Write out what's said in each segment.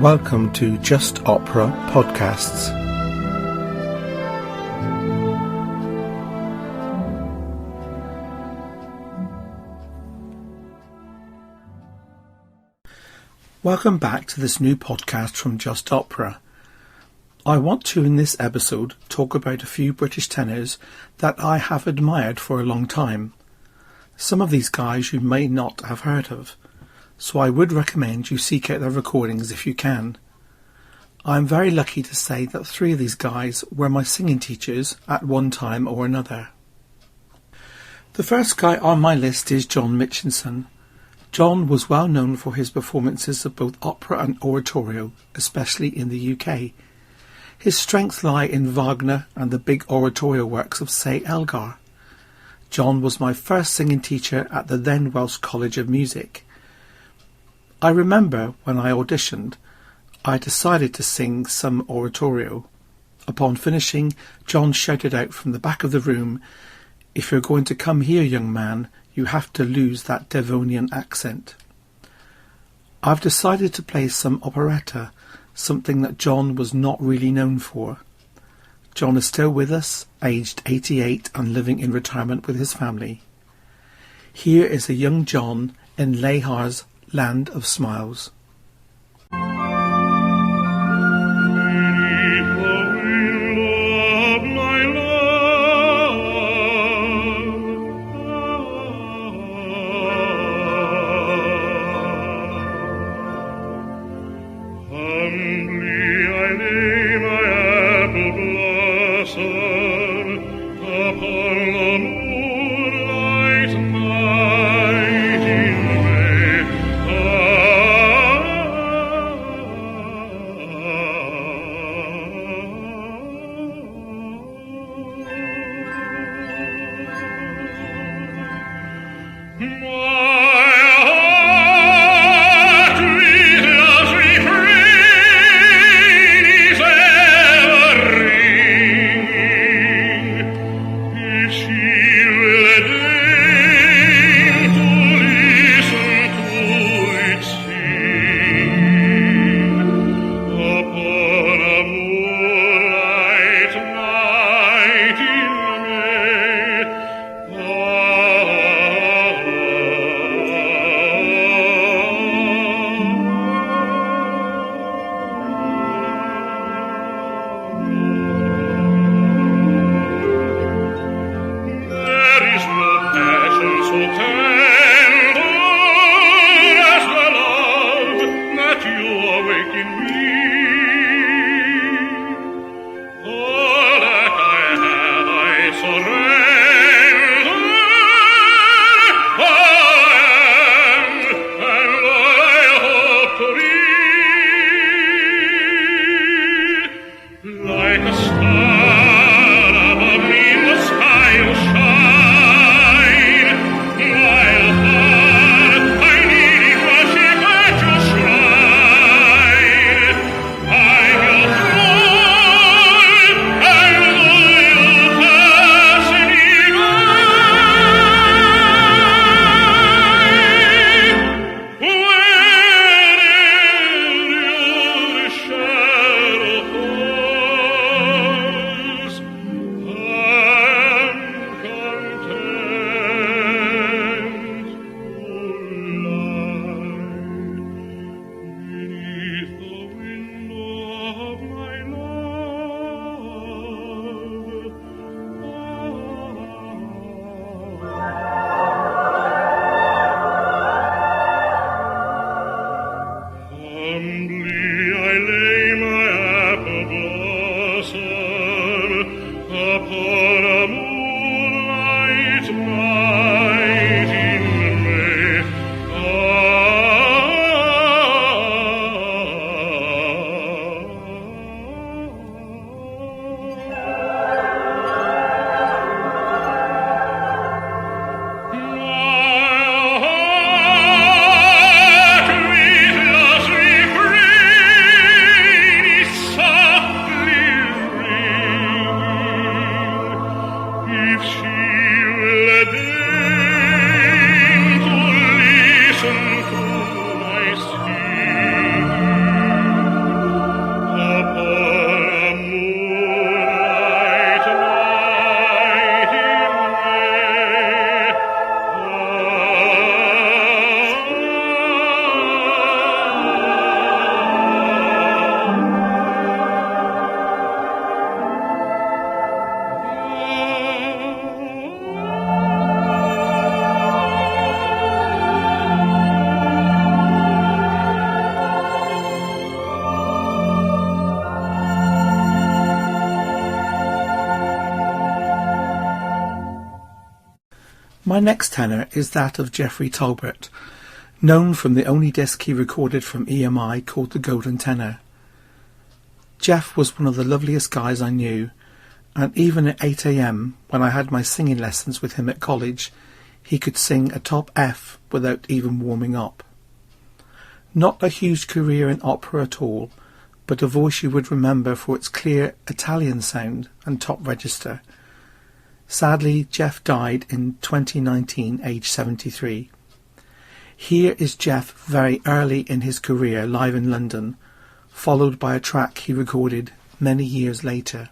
Welcome to Just Opera Podcasts. Welcome back to this new podcast from Just Opera. I want to, in this episode, talk about a few British tenors that I have admired for a long time. Some of these guys you may not have heard of, so I would recommend you seek out their recordings if you can. I am very lucky to say that 3 of these guys were my singing teachers at one time or another. The first guy on my list is John Mitchinson. John was well known for his performances of both opera and oratorio, especially in the UK. His strengths lie in Wagner and the big oratorio works of, say, Elgar. John was my first singing teacher at the then Welsh College of Music. I remember when I auditioned, I decided to sing some oratorio. Upon finishing, John shouted out from the back of the room, "If you're going to come here, young man, you have to lose that Devonian accent." I've decided to play some operetta, something that John was not really known for. John is still with us, aged 88 and living in retirement with his family. Here is a young John in Lehar's Land of Smiles. My next tenor is that of Geoffrey Talbot, known from the only disc he recorded from EMI called The Golden Tenor. Jeff was one of the loveliest guys I knew, and even at 8 a.m, when I had my singing lessons with him at college, he could sing a top F without even warming up. Not a huge career in opera at all, but a voice you would remember for its clear Italian sound and top register. Sadly, Jeff died in 2019, aged 73. Here is Jeff very early in his career live in London, followed by a track he recorded many years later.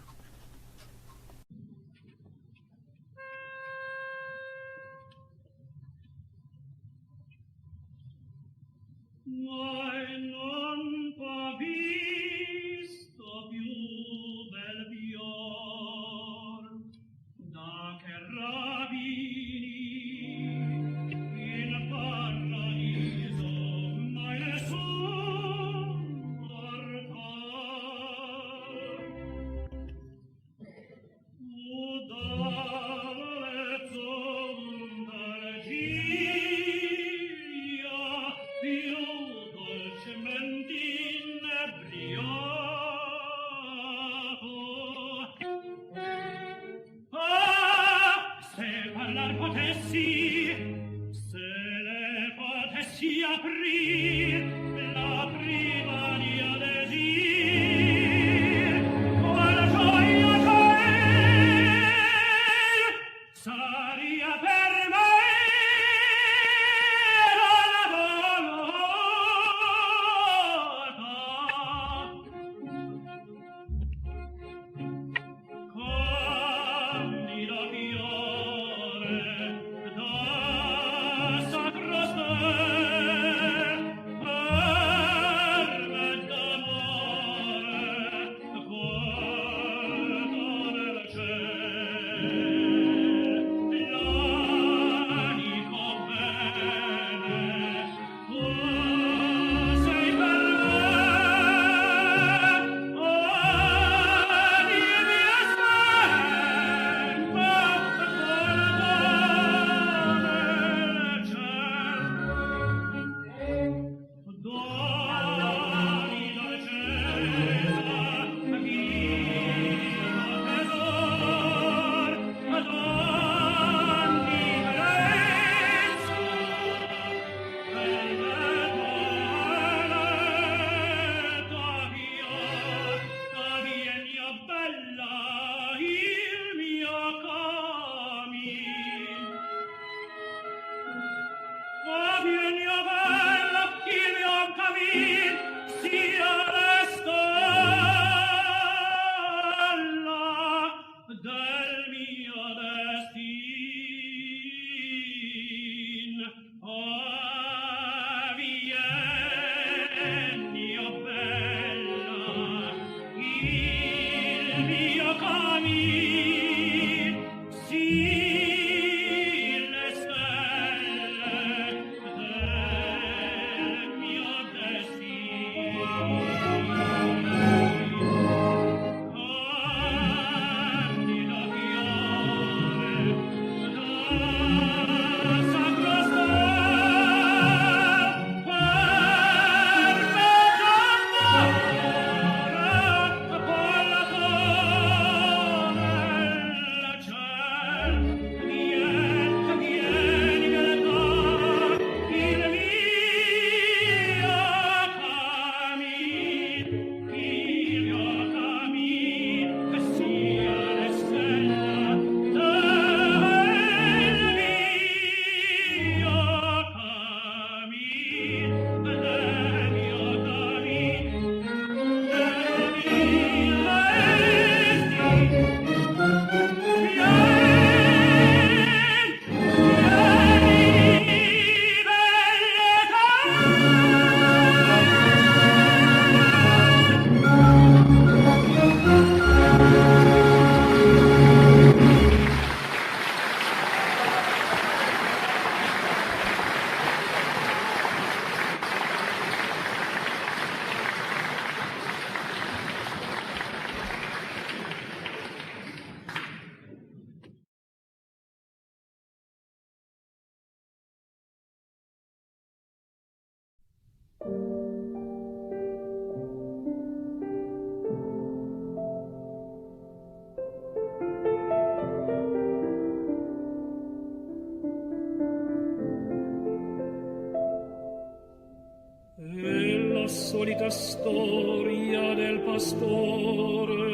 solita storia del pastore.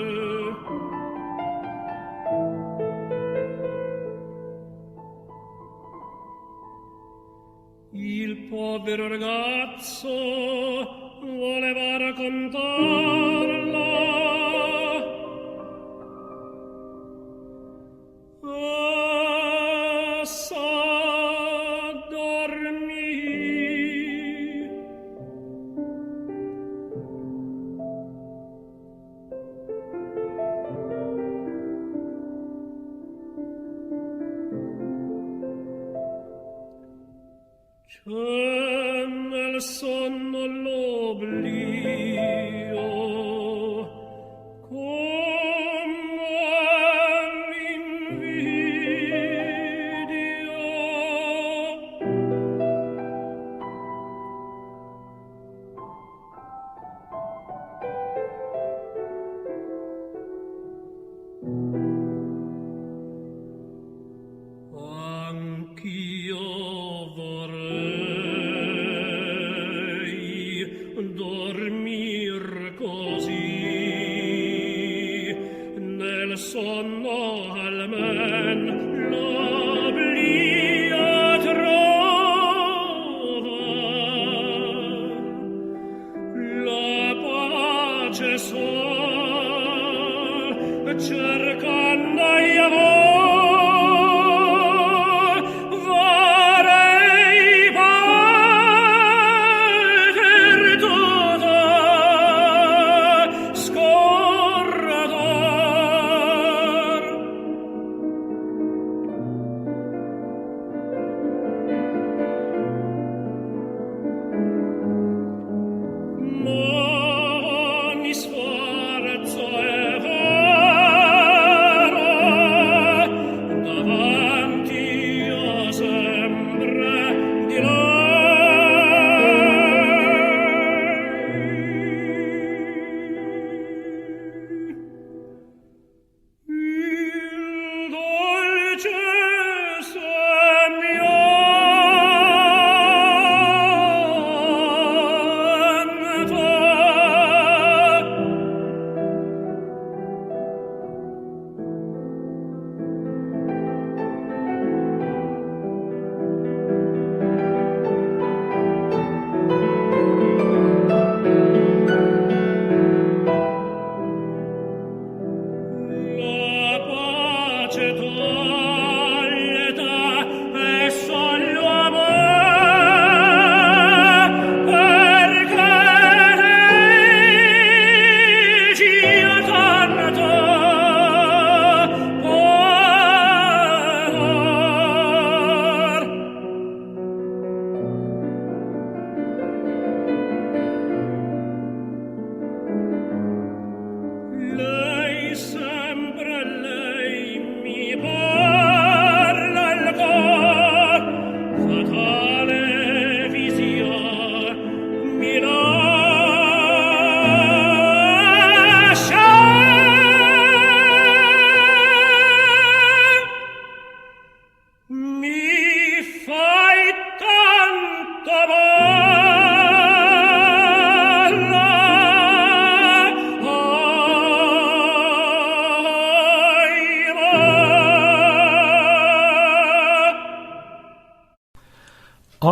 Il povero ragazzo voleva raccontarla. C'è nel sonno l'oblio, come l'invidia. Anch'io dormir così, nel sonno almen l'oblio trovar, la pace sol cercando io.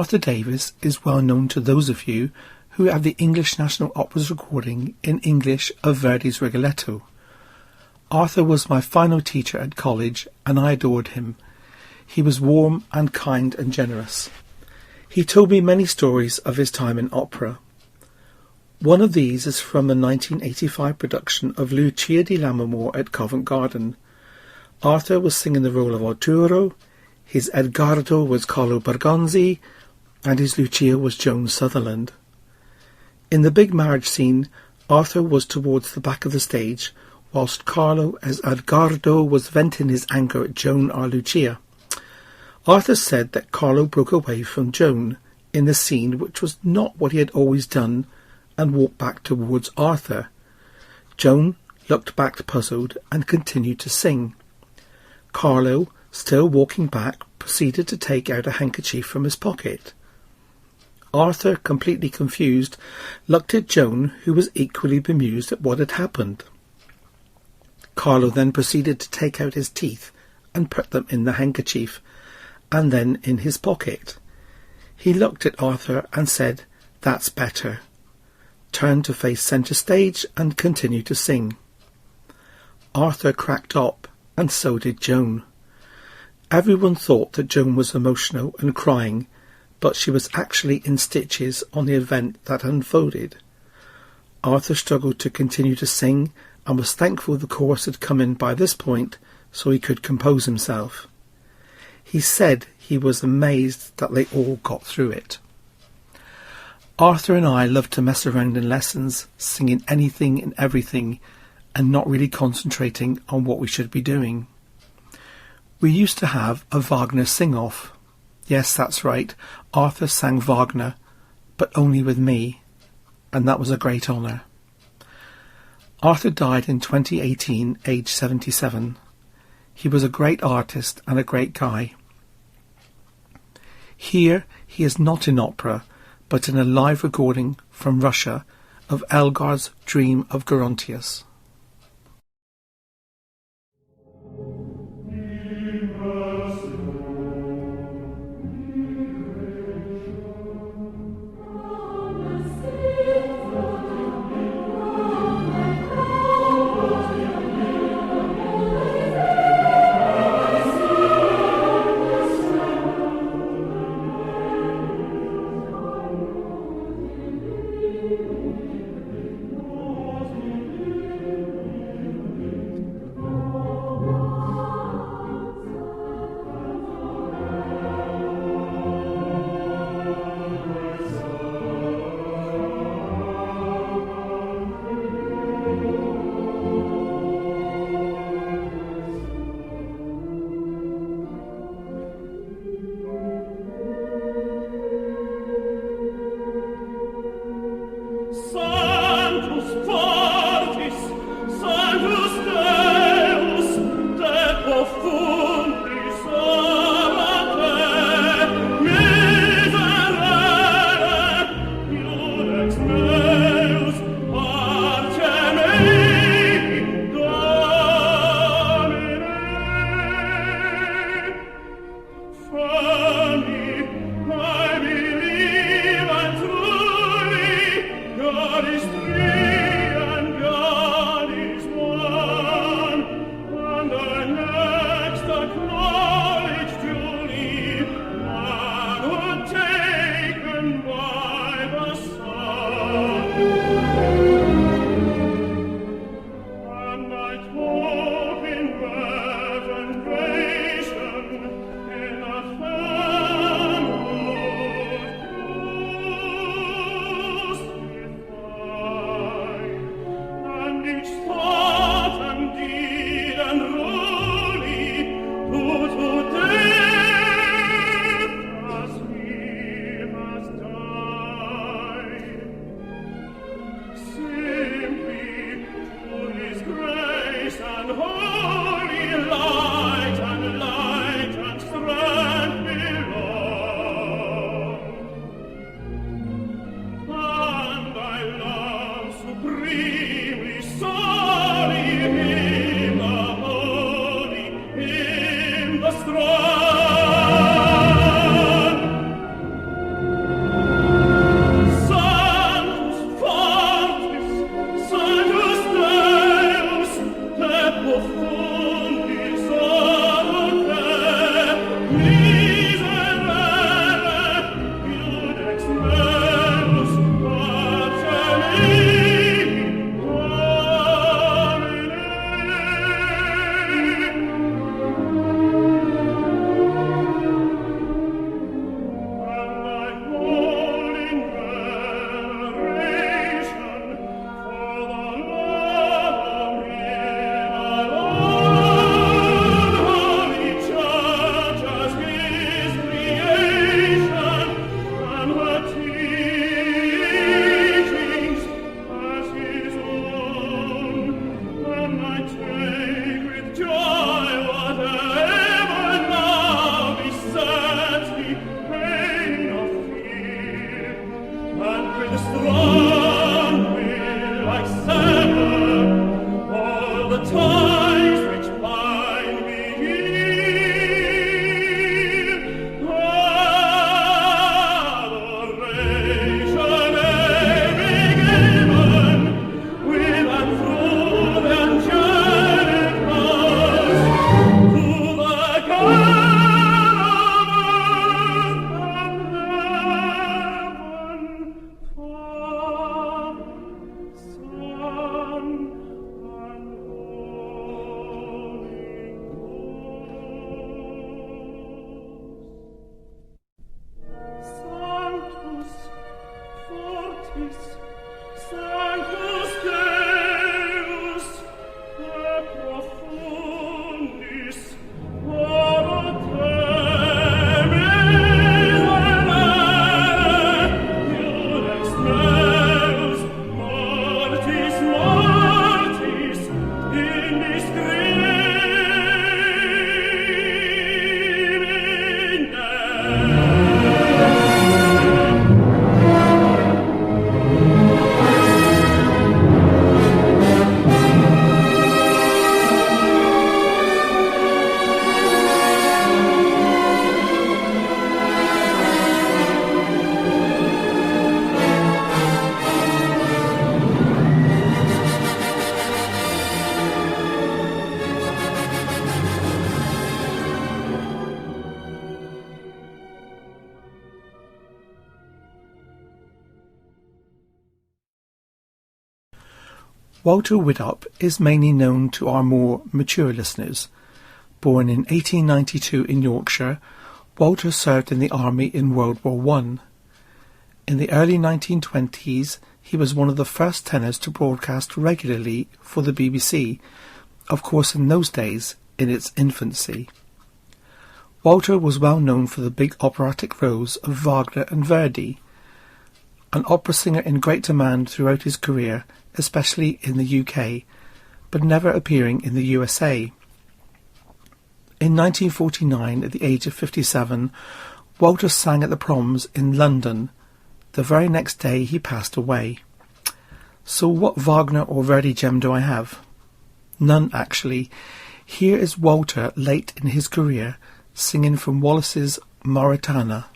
Arthur Davies is well known to those of you who have the English National Opera's recording in English of Verdi's Rigoletto. Arthur was my final teacher at college, and I adored him. He was warm and kind and generous. He told me many stories of his time in opera. One of these is from a 1985 production of Lucia di Lammermoor at Covent Garden. Arthur was singing the role of Arturo, his Edgardo was Carlo Bergonzi, and his Lucia was Joan Sutherland. In the big marriage scene, Arthur was towards the back of the stage, whilst Carlo as Edgardo was venting his anger at Joan, our Lucia. Arthur said that Carlo broke away from Joan in the scene, which was not what he had always done, and walked back towards Arthur. Joan looked back puzzled and continued to sing. Carlo, still walking back, proceeded to take out a handkerchief from his pocket. Arthur, completely confused, looked at Joan, who was equally bemused at what had happened. Carlo then proceeded to take out his teeth and put them in the handkerchief, and then in his pocket. He looked at Arthur and said, "That's better," turned to face centre stage and continued to sing. Arthur cracked up, and so did Joan. Everyone thought that Joan was emotional and crying, but she was actually in stitches on the event that unfolded. Arthur struggled to continue to sing and was thankful the chorus had come in by this point so he could compose himself. He said he was amazed that they all got through it. Arthur and I loved to mess around in lessons, singing anything and everything and not really concentrating on what we should be doing. We used to have a Wagner sing-off. Yes, that's right, Arthur sang Wagner, but only with me, and that was a great honour. Arthur died in 2018, aged 77. He was a great artist and a great guy. Here he is not in opera, but in a live recording from Russia of Elgar's Dream of Gerontius. Walter Widdop is mainly known to our more mature listeners. Born in 1892 in Yorkshire, Walter served in the army in World War I. In the early 1920s, he was one of the first tenors to broadcast regularly for the BBC, of course in those days, in its infancy. Walter was well known for the big operatic roles of Wagner and Verdi, an opera singer in great demand throughout his career, especially in the UK, but never appearing in the USA. In 1949, at the age of 57, Walter sang at the Proms in London. The very next day he passed away. So what Wagner or Verdi gem do I have? None, actually. Here is Walter late in his career, singing from Wallace's Mauritania.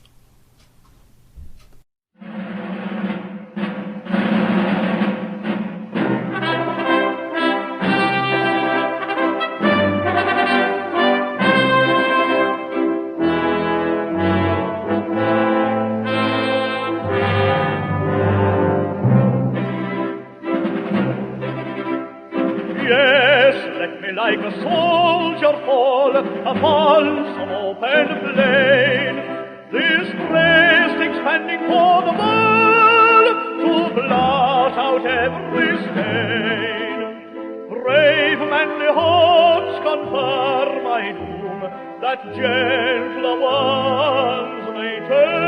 Like a soldier fall upon some open plain, this breast expanding for the world to blot out every stain. Brave manly hearts confirm my doom, that gentler ones may tell.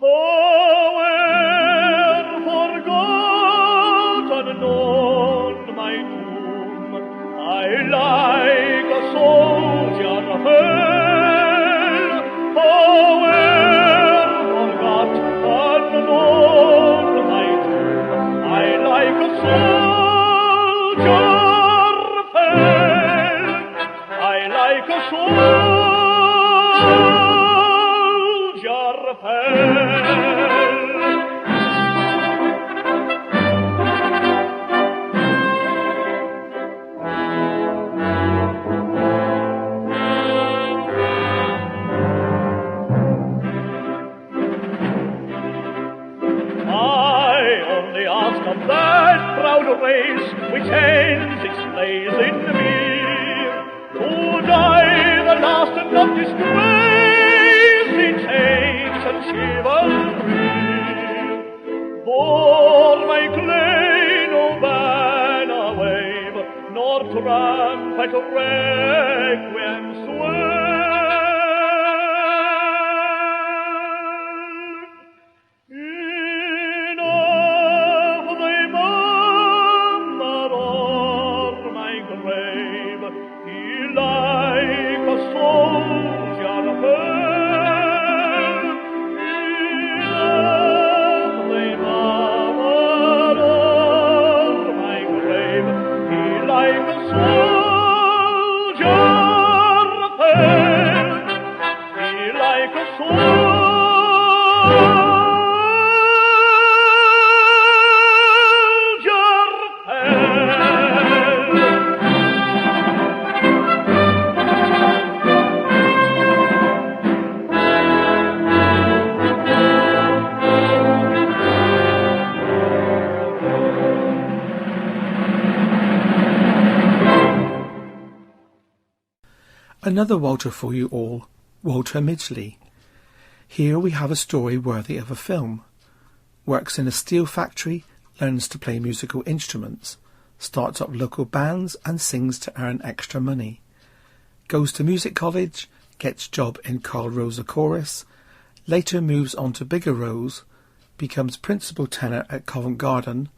Oh, where forgotten known my doom, I like a soldier fell. Oh, where forgotten known my doom, I like a soldier fell. I like a soldier fell. That proud race which ends its place in me, to die the last and not disgrace in ancient chivalry. For my clay no banner wave, nor trumpet requiem swell. Another Walter for you all, Walter Midgley. Here we have a story worthy of a film. Works in a steel factory, learns to play musical instruments, starts up local bands and sings to earn extra money. Goes to music college, gets job in Carl Rosa Chorus, later moves on to bigger roles, becomes principal tenor at Covent Garden,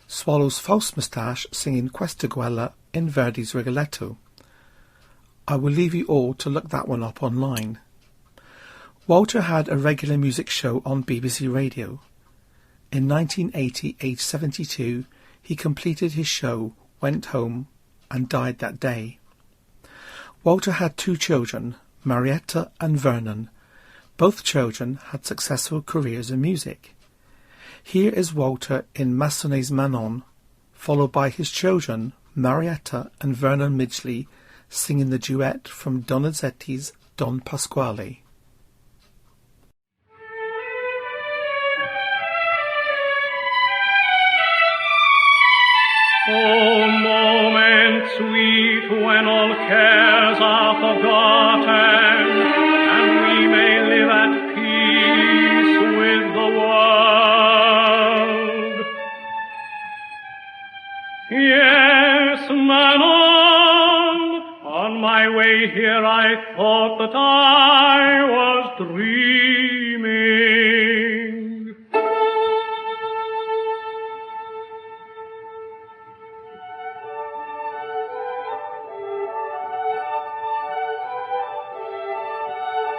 swallows false moustache singing Questa Guella in Verdi's Rigoletto. I will leave you all to look that one up online. Walter had a regular music show on BBC Radio. In 1980, aged 72, he completed his show, went home and died that day. Walter had two children, Marietta and Vernon. Both children had successful careers in music. Here is Walter in Massonet's Manon, followed by his children, Marietta and Vernon Midgley, singing the duet from Donizetti's Don Pasquale. sweet when all cares are forgotten, and we may live at peace with the world. Yes, Manon, on my way here I thought that I was dreaming.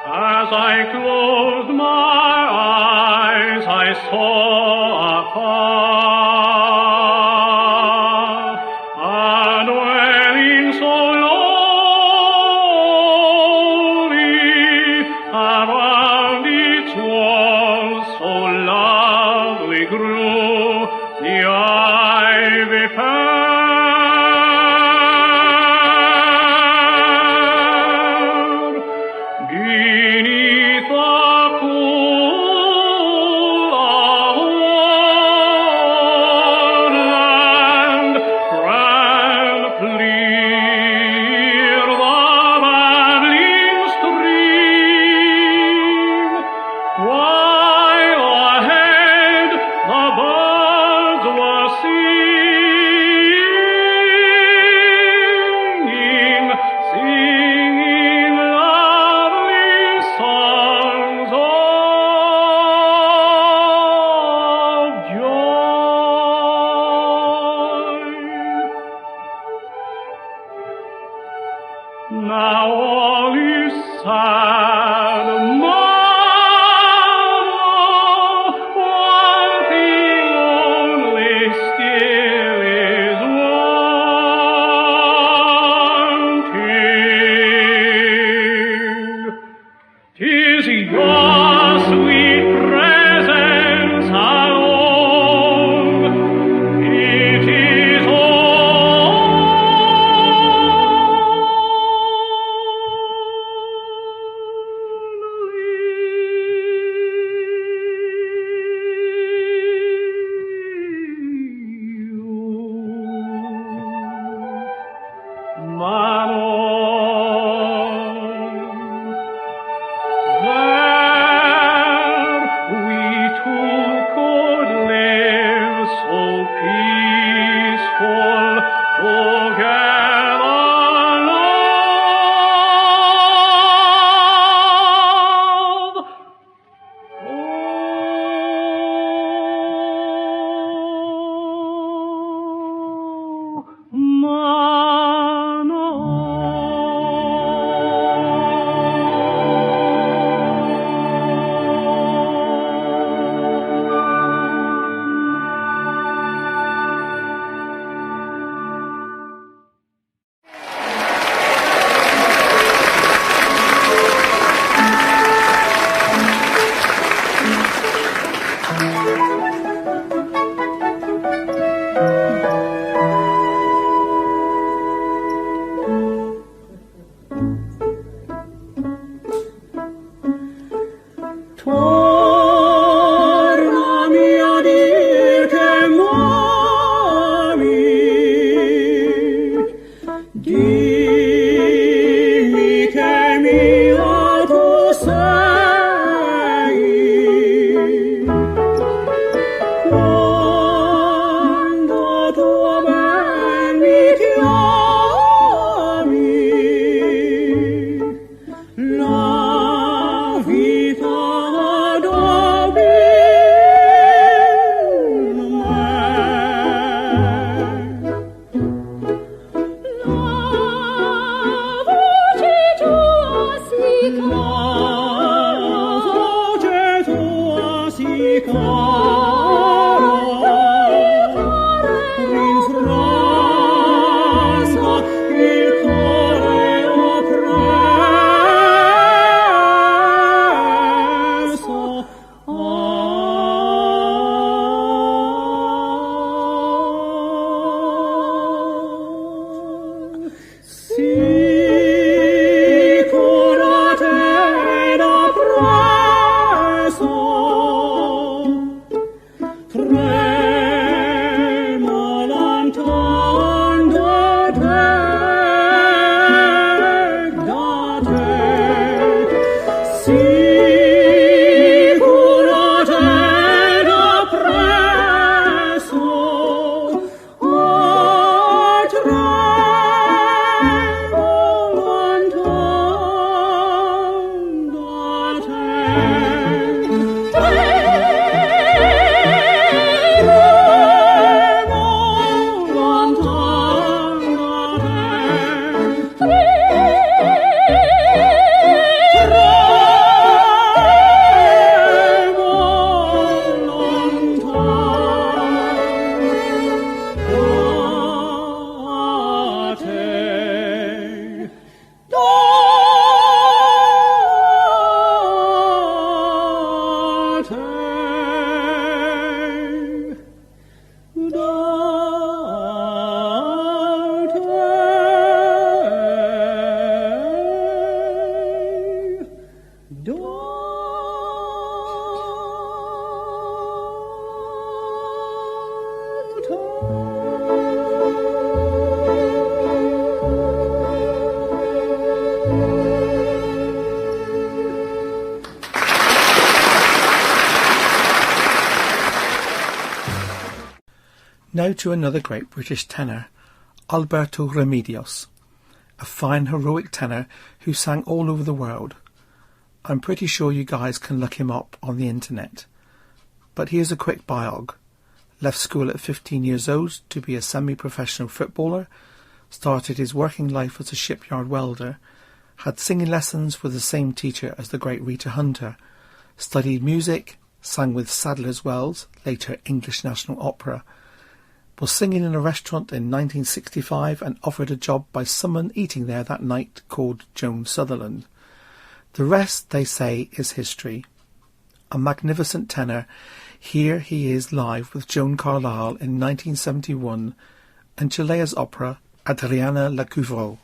As I closed my eyes, I saw afar a dwelling so lowly, around its walls so lovely grew the ivy fair. Beneath the cool woodland ran clear the babbling stream, while ahead the birds were singing lovely songs of joy. Now all is sad, Mama, one thing only still is wanting. 'Tis your sweet presence alone. It is Manon. There we two could live so peaceful together, love. Tornami a dir che m'ami, dimmi che mio tu sei. Quando tu ben mi chiami, la vita Now to another great British tenor, Alberto Remedios, a fine heroic tenor who sang all over the world. I'm pretty sure you guys can look him up on the internet. But here's a quick biog. Left school at 15 years old to be a semi-professional footballer, started his working life as a shipyard welder, had singing lessons with the same teacher as the great Rita Hunter, studied music, sang with Sadler's Wells, later English National Opera, was singing in a restaurant in 1965 and offered a job by someone eating there that night called Joan Sutherland. The rest, they say, is history. A magnificent tenor, here he is live with Joan Carlyle in 1971 and Chilea's opera Adriana Lecouvreur.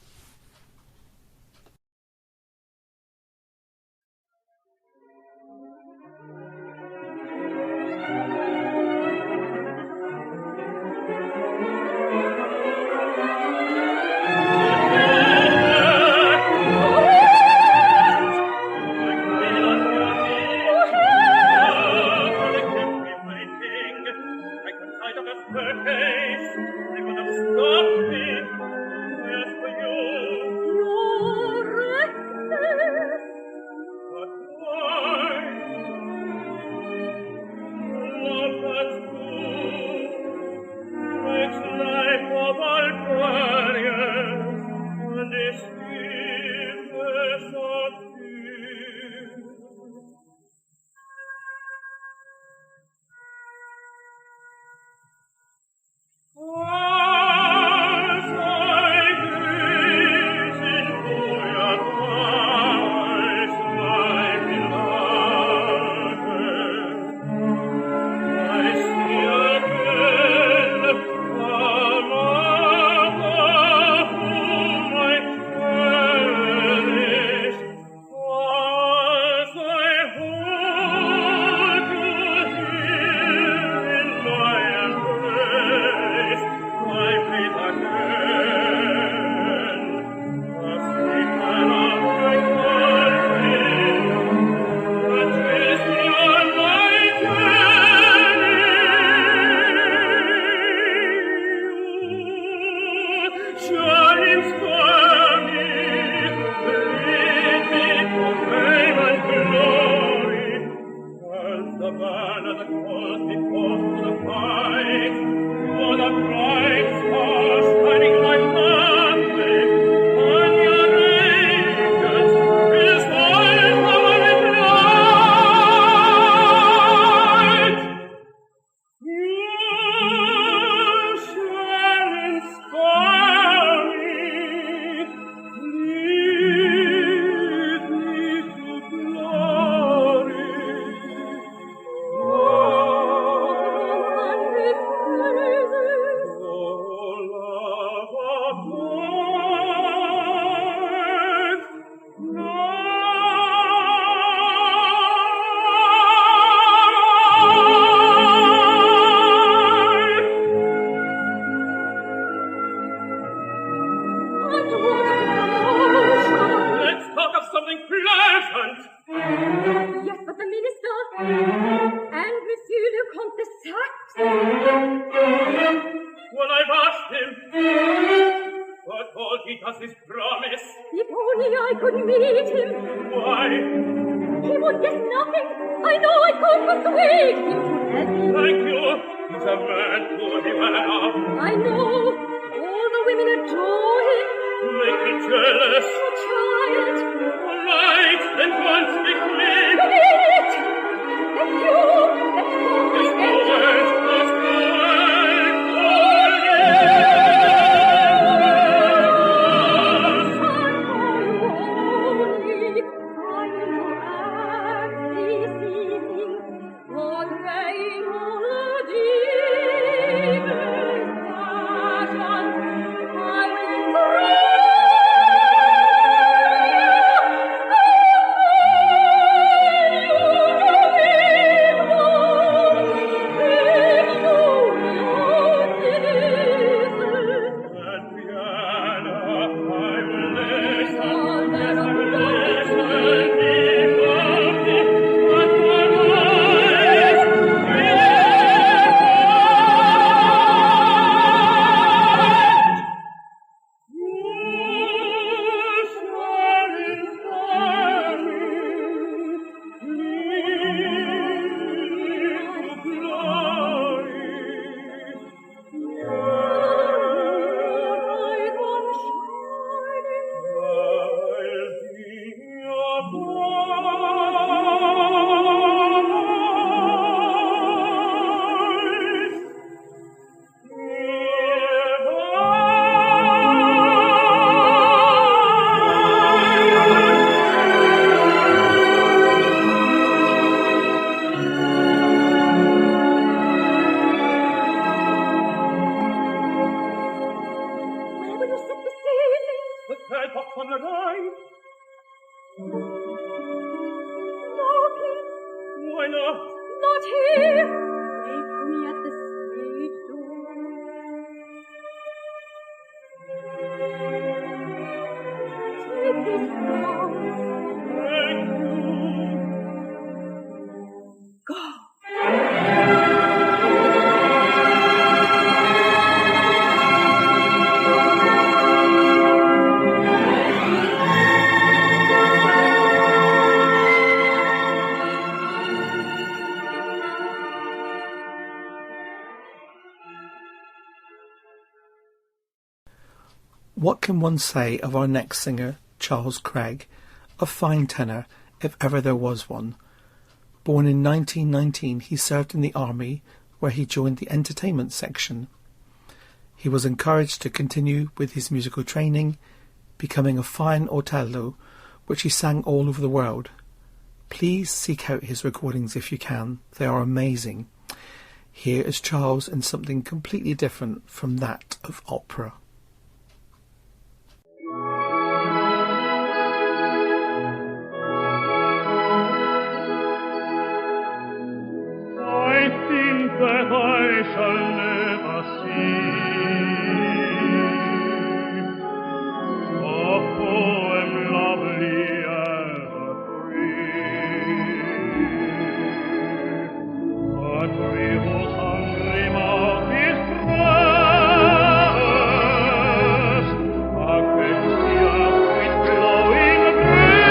No, please. Why not? Not here. Wait for me at the stage door. Take this glass. Thank you. Go. What can one say of our next singer, Charles Craig, a fine tenor, if ever there was one? Born in 1919, he served in the army, where he joined the entertainment section. He was encouraged to continue with his musical training, becoming a fine operetta, which he sang all over the world. Please seek out his recordings if you can. They are amazing. Here is Charles in something completely different from that of opera. I think that I shall never see a poem lovely as a tree whose hungry mouth is pressed against the earth with glowing breast,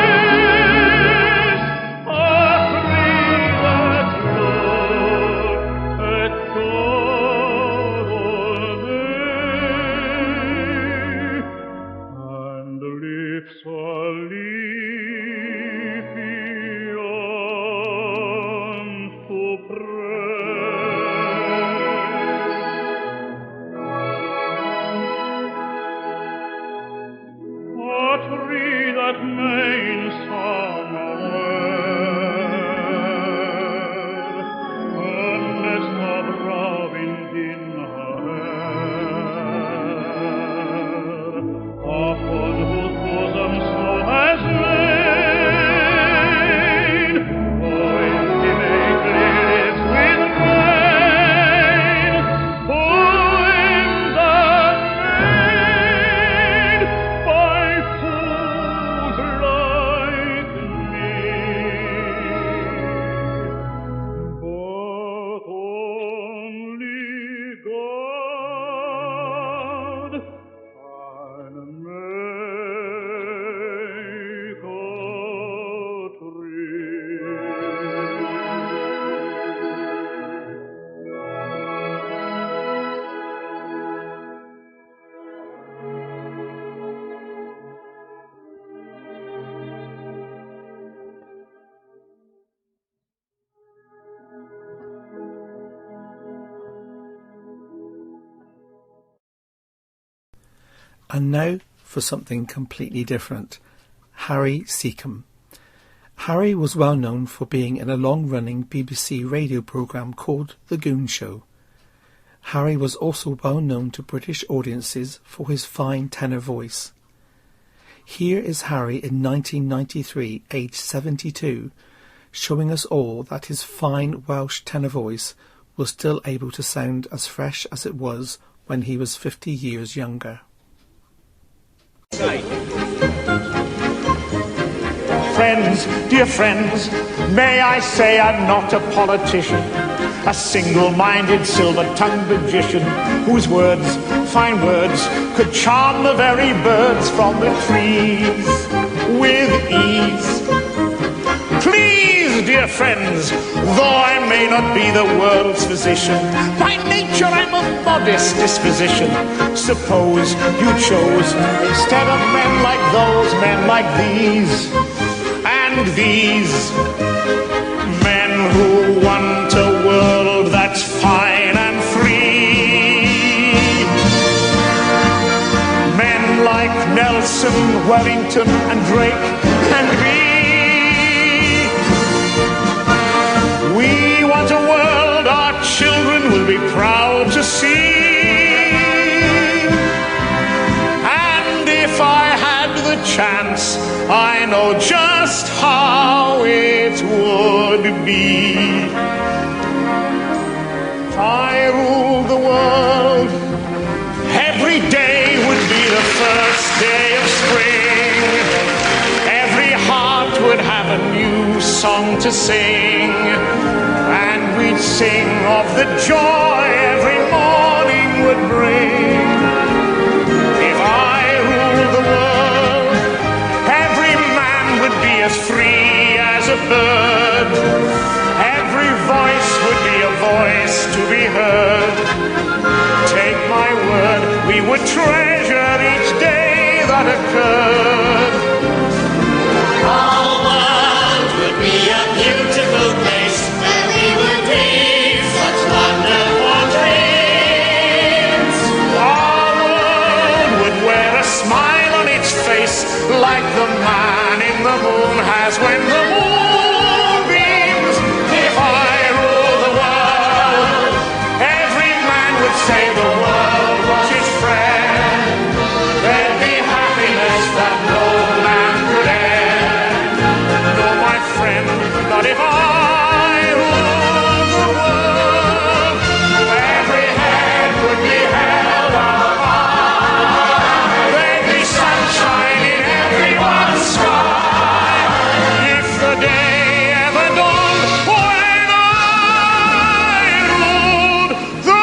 a tree that looked at God all day, and lips are leafy unto praise. A tree that may in summer wear a nest of robins in her hair, upon whose bosom snow has lain, who intimately lives with rain, who winds are made by fools like me. But only God can make a tree. And now for something completely different. Harry Seacombe. Harry was well known for being in a long-running BBC radio programme called The Goon Show. Harry was also well known to British audiences for his fine tenor voice. Here is Harry in 1993, aged 72, showing us all that his fine Welsh tenor voice was still able to sound as fresh as it was when he was 50 years younger. Friends, dear friends, may I say I'm not a politician, a single-minded, silver-tongued magician whose words, fine words, could charm the very birds from the trees with ease. Please, dear friends, though I may not be the world's physician, by nature I'm of modest disposition. Suppose you chose, instead of men like those, men like these, and these, men who want a world that's fine and free. Men like Nelson, Wellington, and Drake, and me. We want a world our children will be proud to see. And if I had the chance, I know just how it would be. If I ruled the world, every day would be the first day of spring. Every heart would have a new song to sing, and we'd sing of the joy every morning would bring. If I ruled the world, every man would be as free as a bird. Every voice would be a voice to be heard. Take my word, we would treasure each day that occurred. Our world would be a beautiful place where we would dream such wonderful dreams. Our world would wear a smile on its face like the man in the moon has when the moon beams. If I rule the world, every man would say the world was his friend. There'd be happiness that no man could end. No, my friend, not if I ruled the world. Every head would be held up high. There'd be sunshine in everyone's sky. If the day ever dawned when I ruled the world.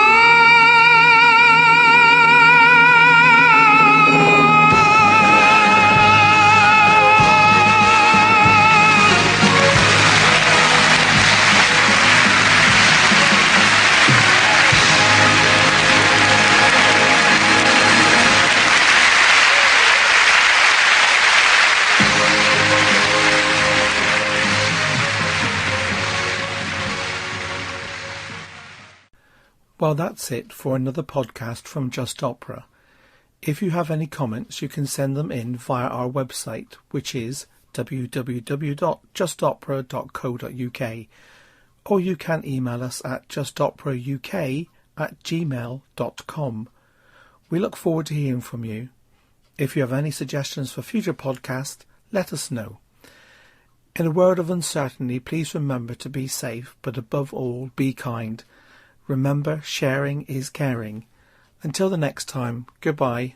Well, that's it for another podcast from Just Opera. If you have any comments, you can send them in via our website, which is www.justopera.co.uk, or you can email us at justoperauk@gmail.com. We look forward to hearing from you. If you have any suggestions for future podcasts, let us know. In a world of uncertainty, please remember to be safe, but above all, be kind. Remember, sharing is caring. Until the next time, goodbye.